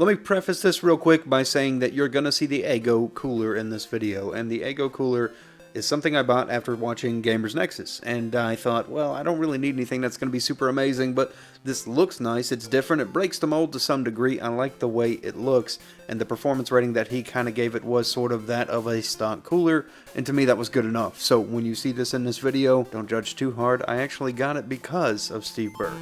Let me preface this real quick by saying that you're going to see the Ego cooler in this video, and the Ego cooler is something I bought after watching Gamers Nexus, and I thought, well, I don't really need anything that's going to be super amazing, but this looks nice, it's different, it breaks the mold to some degree, I like the way it looks, and the performance rating that he kind of gave it was sort of that of a stock cooler, and to me that was good enough. So when you see this in this video, don't judge too hard, I actually got it because of Steve Burke.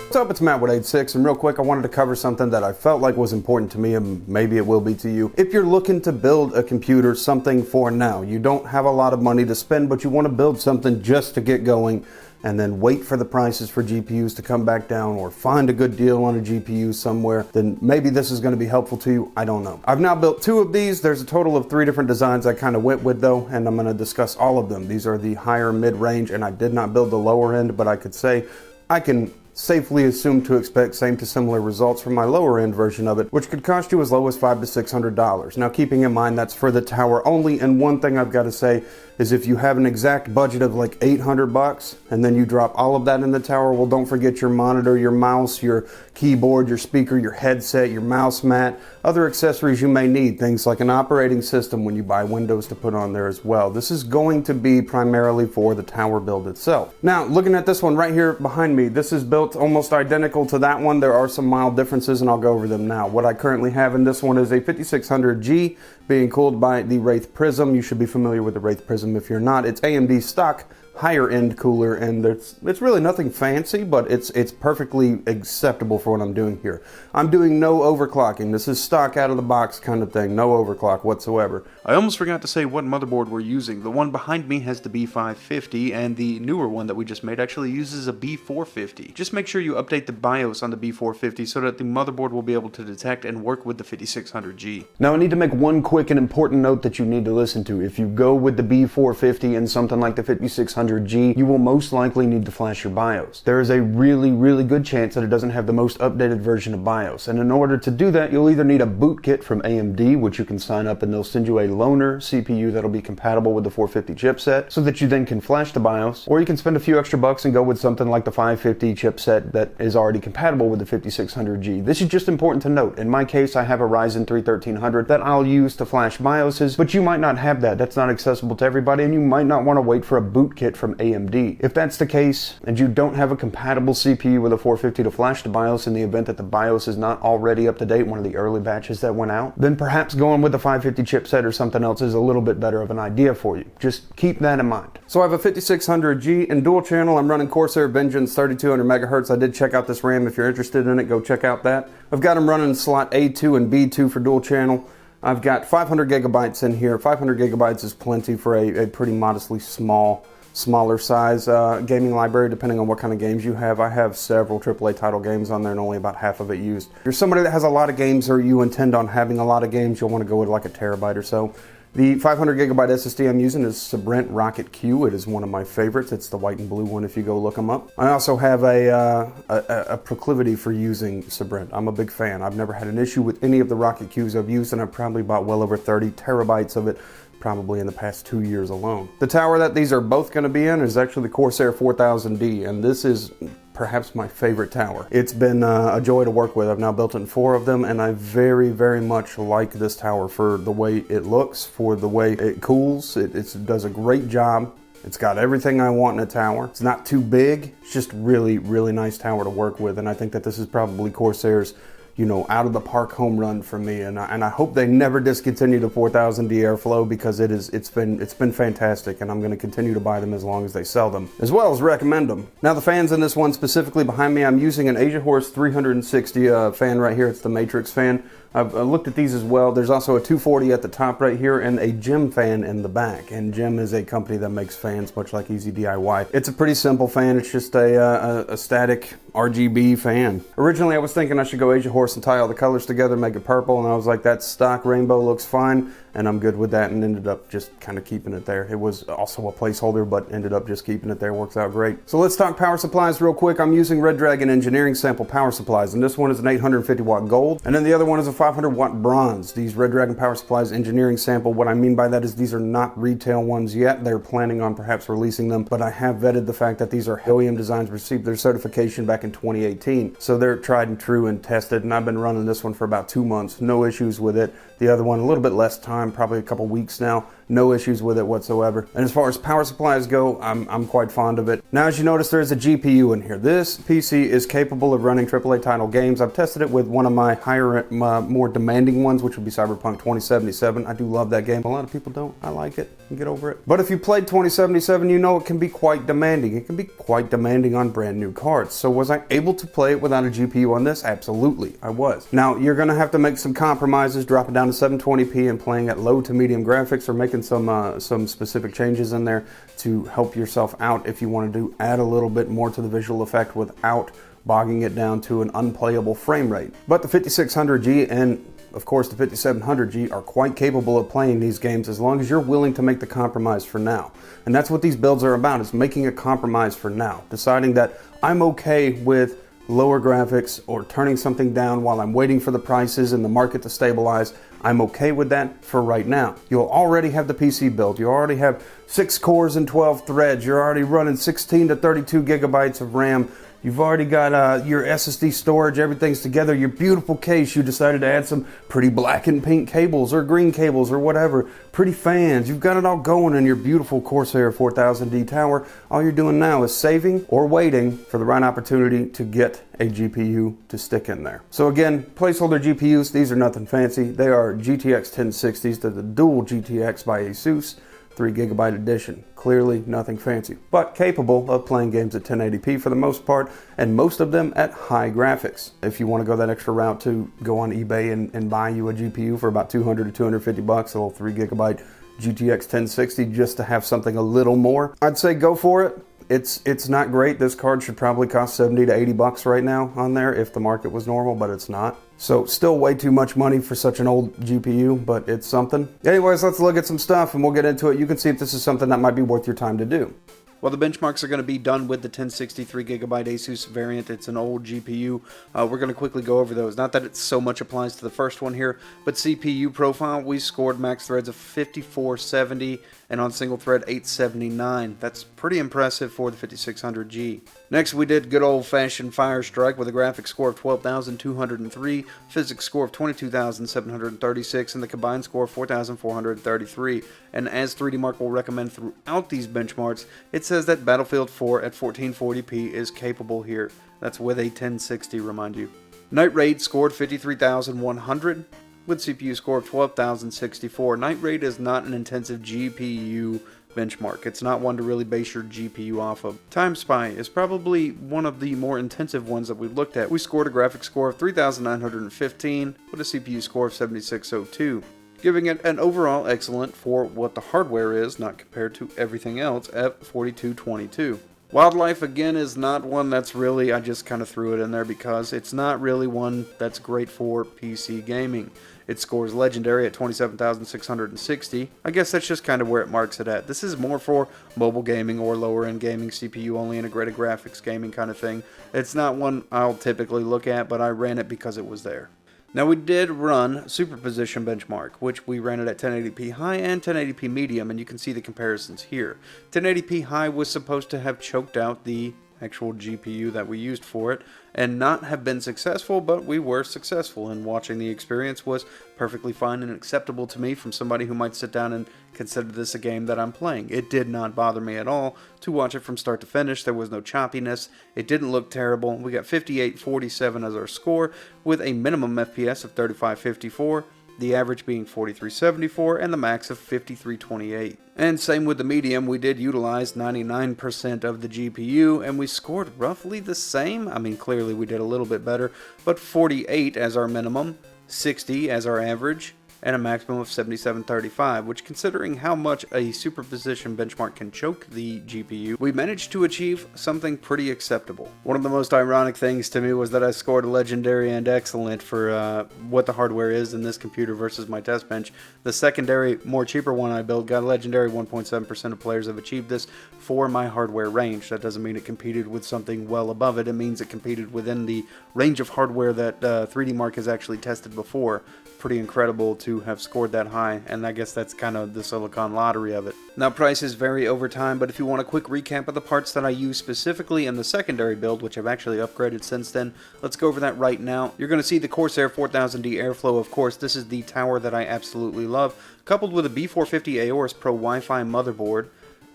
What's up, it's Matt with 86, and real quick I wanted to cover something that I felt like was important to me, and maybe it will be to you. If you're looking to build a computer, something for now, you don't have a lot of money to spend, but you want to build something just to get going, and then wait for the prices for GPUs to come back down, or find a good deal on a GPU somewhere, then maybe this is going to be helpful to you. I don't know. I've now built 2 of these. There's a total of 3 different designs I kind of went with though, and I'm going to discuss all of them. These are the higher mid-range, and I did not build the lower end, but I could say I can safely assume to expect same to similar results from my lower end version of it, which could cost you as low as $500 to $600. Now, keeping in mind that's for the tower only, and one thing I've got to say is if you have an exact budget of like $800 and then you drop all of that in the tower, well, don't forget your monitor, your mouse, your keyboard, your speaker, your headset, your mouse mat, other accessories you may need, things like an operating system when you buy Windows to put on there as well. This is going to be primarily for the tower build itself. Now, looking at this one right here behind me, this is built almost identical to that one. There are some mild differences and I'll go over them now. What I currently have in this one is a 5600G being cooled by the Wraith Prism. You should be familiar with the Wraith Prism. If you're not, it's AMD stock higher end cooler, and it's really nothing fancy, but it's perfectly acceptable for what I'm doing here. I'm doing no overclocking. This is stock out of the box kind of thing, no overclock whatsoever. I almost forgot to say what motherboard we're using. The one behind me has the B550, and the newer one that we just made actually uses a B450. Just make sure you update the BIOS on the B450 so that the motherboard will be able to detect and work with the 5600G. Now I need to make one quick and important note that you need to listen to. If you go with the B450 and something like the 5600G, you will most likely need to flash your BIOS. There is a really good chance that it doesn't have the most updated version of BIOS, and in order to do that, you'll either need a boot kit from AMD, which you can sign up and they'll send you a loaner CPU that'll be compatible with the 450 chipset, so that you then can flash the BIOS, or you can spend a few extra bucks and go with something like the 550 chipset that is already compatible with the 5600G. This is just important to note. In my case, I have a Ryzen 3 1300 that I'll use to flash BIOSes, but you might not have that. That's not accessible to everybody, and you might not want to wait for a boot kit from AMD. If that's the case, and you don't have a compatible CPU with a 450 to flash the BIOS in the event that the BIOS is not already up to date, one of the early batches that went out, then perhaps going with the 550 chipset or something else is a little bit better of an idea for you. Just keep that in mind. So I have a 5600G in dual channel. I'm running Corsair Vengeance 3200 megahertz. I did check out this RAM. If you're interested in it, go check out that. I've got them running slot A2 and B2 for dual channel. I've got 500 gigabytes in here. 500 gigabytes is plenty for a pretty modestly smaller size gaming library, depending on what kind of games you have. I have several AAA title games on there and only about half of it used. If you're somebody that has a lot of games, or you intend on having a lot of games, you'll want to go with like a terabyte or so. The 500 gigabyte SSD I'm using is Sabrent Rocket Q. It is one of my favorites. It's the white and blue one if you go look them up. I also have a proclivity for using Sabrent. I'm a big fan. I've never had an issue with any of the Rocket Qs I've used, and I've probably bought well over 30 terabytes of it probably in the past 2 years alone. The tower that these are both going to be in is actually the Corsair 4000D, and this is perhaps my favorite tower. It's been a joy to work with. I've now built in 4 of them, and I very much like this tower for the way it looks, for the way it cools. It does a great job. It's got everything I want in a tower. It's not too big. It's just really nice tower to work with, and I think that this is probably Corsair's, you know, out of the park home run for me, and I hope they never discontinue the 4000D Airflow, because it's been fantastic, and I'm going to continue to buy them as long as they sell them, as well as recommend them. Now the fans in this one specifically behind me, I'm using an Asia Horse 360 fan right here. It's the Matrix fan. I've looked at these as well. There's also a 240 at the top right here and a Gem fan in the back. And Gem is a company that makes fans much like Easy DIY. It's a pretty simple fan. It's just a static RGB fan. Originally I was thinking I should go Asia Horse and tie all the colors together, make it purple, and I was like, that stock rainbow looks fine, and I'm good with that, and ended up just kind of keeping it there. It was also a placeholder, but ended up just keeping it there. Works out great. So let's talk power supplies real quick. I'm using Red Dragon Engineering sample power supplies, and this one is an 850 watt gold, and then the other one is a 500 watt bronze. These Red Dragon Power Supplies engineering sample. What I mean by that is these are not retail ones yet. They're planning on perhaps releasing them, but I have vetted the fact that these are OEM designs, received their certification back in 2018. So they're tried and true and tested, and I've been running this one for about 2 months. No issues with it. The other one, a little bit less time, probably a couple weeks now. No issues with it whatsoever. And as far as power supplies go, I'm quite fond of it. Now, as you notice, there is a GPU in here. This PC is capable of running AAA title games. I've tested it with one of my higher, more demanding ones, which would be Cyberpunk 2077. I do love that game. A lot of people don't. I like it. Get over it. But if you played 2077, you know it can be quite demanding. It can be quite demanding on brand new cards. So was I able to play it without a GPU on this? Absolutely, I was. Now, you're going to have to make some compromises, drop it down to 720p and playing at low to medium graphics, or making some specific changes in there to help yourself out if you want to add a little bit more to the visual effect without bogging it down to an unplayable frame rate. But the 5600G and of course the 5700G are quite capable of playing these games as long as you're willing to make the compromise for now. And that's what these builds are about, is making a compromise for now. Deciding that I'm okay with lower graphics or turning something down while I'm waiting for the prices and the market to stabilize. I'm okay with that for right now. You'll already have the PC build. You already have 6 cores and 12 threads. You're already running 16 to 32 gigabytes of RAM. You've already got your SSD storage, everything's together, your beautiful case. You decided to add some pretty black and pink cables or green cables or whatever, pretty fans. You've got it all going in your beautiful Corsair 4000D tower. All you're doing now is saving or waiting for the right opportunity to get a GPU to stick in there. So again, placeholder GPUs, these are nothing fancy. They are GTX 1060s. They're the dual GTX by ASUS. 3 gigabyte edition. Clearly nothing fancy, but capable of playing games at 1080p for the most part, and most of them at high graphics. If you want to go that extra route to go on eBay and buy you a GPU for about 200 to 250 bucks, a little 3 gigabyte GTX 1060 just to have something a little more, I'd say go for it. It's not great. This card should probably cost 70 to 80 bucks right now on there if the market was normal, but it's not. So still way too much money for such an old GPU, but it's something. Anyways, let's look at some stuff and we'll get into it. You can see if this is something that might be worth your time to do. Well, the benchmarks are going to be done with the 1063 gigabyte Asus variant. It's an old GPU. We're going to quickly go over those. Not that it so much applies to the first one here, but CPU profile, we scored max threads of 5470 and on single thread 879. That's pretty impressive for the 5600G. Next, we did good old-fashioned Fire Strike with a graphics score of 12,203, physics score of 22,736, and the combined score of 4,433. And as 3D Mark will recommend throughout these benchmarks, it says that Battlefield 4 at 1440p is capable here. That's with a 1060, remind you. Night Raid scored 53,100 with CPU score of 12,064. Night Raid is not an intensive GPU benchmark. It's not one to really base your GPU off of. Time Spy is probably one of the more intensive ones that we've looked at. We scored a graphics score of 3,915 with a CPU score of 7602. Giving it an overall excellent for what the hardware is, not compared to everything else, at 4222. Wildlife, again, is not one that's really, I just kind of threw it in there because it's not really one that's great for PC gaming. It scores legendary at 27,660. I guess that's just kind of where it marks it at. This is more for mobile gaming or lower end gaming, CPU only integrated graphics gaming kind of thing. It's not one I'll typically look at, but I ran it because it was there. Now, we did run superposition benchmark, which we ran it at 1080p high and 1080p medium, and you can see the comparisons here. 1080p high was supposed to have choked out the actual GPU that we used for it and not have been successful, but we were successful, and watching the experience was perfectly fine and acceptable to me from somebody who might sit down and consider this a game that I'm playing. It did not bother me at all to watch it from start to finish. There was no choppiness. It didn't look terrible. We got 5847 as our score with a minimum FPS of 3554. The average being 4374 and the max of 5328. And same with the medium, we did utilize 99% of the GPU and we scored roughly the same. I mean, clearly we did a little bit better, but 48 as our minimum, 60 as our average, and a maximum of 7735, which, considering how much a superposition benchmark can choke the GPU, we managed to achieve something pretty acceptable. One of the most ironic things to me was that I scored a legendary and excellent for what the hardware is in this computer versus my test bench. The secondary, more cheaper one I built got a legendary. 1.7% of players have achieved this for my hardware range. That doesn't mean it competed with something well above it. It means it competed within the range of hardware that 3D Mark has actually tested before. Pretty incredible to have scored that high, and I guess that's kind of the silicon lottery of it. Now, prices vary over time, but if you want a quick recap of the parts that I use specifically in the secondary build, which I've actually upgraded since then, let's go over that right now. You're going to see the Corsair 4000D airflow, of course. This is the tower that I absolutely love, coupled with a B450 Aorus Pro Wi-Fi motherboard,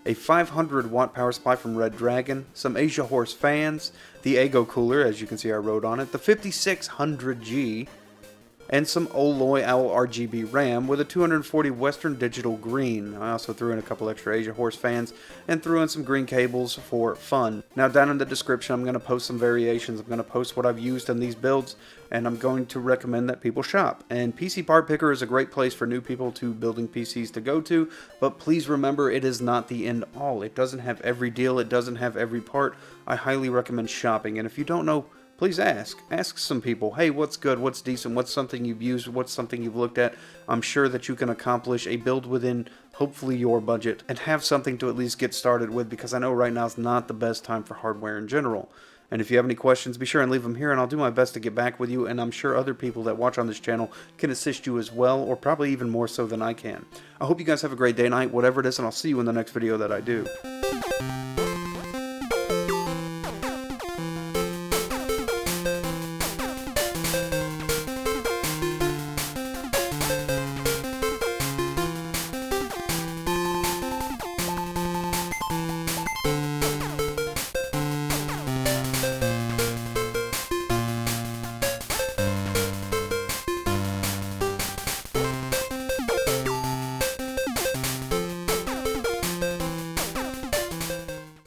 a 500 watt power supply from Red Dragon, some Asia Horse fans, the Ego cooler, as you can see I wrote on it, the 5600G, and some Oloy Owl RGB RAM with a 240 Western Digital green. I also threw in a couple extra Asia Horse fans and threw in some green cables for fun. Now, down in the description I'm going to post some variations. I'm going to post what I've used in these builds, and I'm going to recommend that people shop. And PC Part Picker is a great place for new people to building PCs to go to, but please remember, it is not the end all. It doesn't have every deal, it doesn't have every part. I highly recommend shopping, and if you don't know, please ask. Ask some people, hey, what's good, what's decent, what's something you've used, what's something you've looked at. I'm sure that you can accomplish a build within, hopefully, your budget, and have something to at least get started with, because I know right now is not the best time for hardware in general. And if you have any questions, be sure and leave them here, and I'll do my best to get back with you, and I'm sure other people that watch on this channel can assist you as well, or probably even more so than I can. I hope you guys have a great day, night, whatever it is, and I'll see you in the next video that I do.